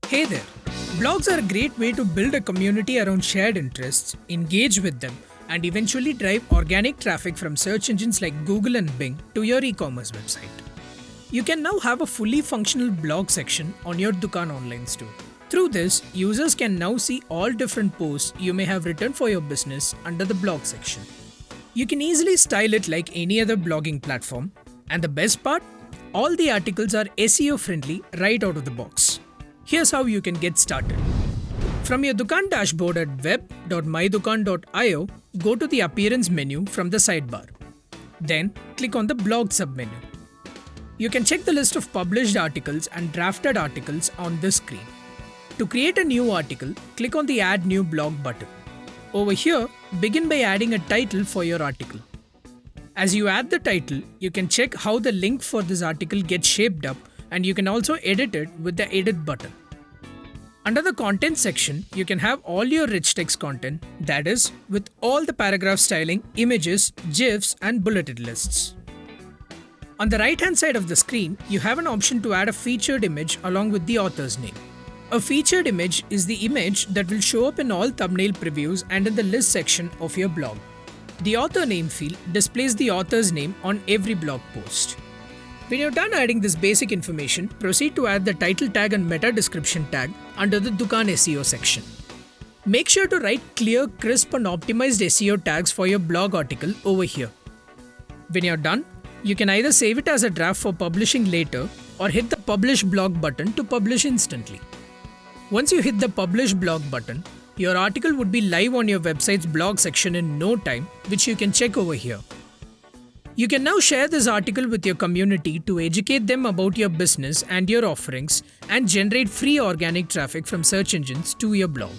Hey there! Blogs are a great way to build a community around shared interests, engage with them, and eventually drive organic traffic from search engines like Google and Bing to your e-commerce website. You can now have a fully functional blog section on your Dukaan online store. Through this, users can now see all different posts you may have written for your business under the blog section. You can easily style it like any other blogging platform, and the best part? All the articles are SEO friendly right out of the box. Here's how you can get started. From your Dukaan dashboard at web.mydukaan.io, go to the Appearance menu from the sidebar. Then, click on the Blog submenu. You can check the list of published articles and drafted articles on this screen. To create a new article, click on the Add New Blog button. Over here, begin by adding a title for your article. As you add the title, you can check how the link for this article gets shaped up, and you can also edit it with the Edit button. Under the Content section, you can have all your rich text content, that is, with all the paragraph styling, images, GIFs, and bulleted lists. On the right-hand side of the screen, you have an option to add a featured image along with the author's name. A featured image is the image that will show up in all thumbnail previews and in the list section of your blog. The author name field displays the author's name on every blog post. When you're done adding this basic information, proceed to add the title tag and meta description tag under the Dukaan SEO section. Make sure to write clear, crisp and optimized SEO tags for your blog article over here. When you're done, you can either save it as a draft for publishing later or hit the Publish Blog button to publish instantly. Once you hit the Publish Blog button, your article would be live on your website's blog section in no time, which you can check over here. You can now share this article with your community to educate them about your business and your offerings and generate free organic traffic from search engines to your blog.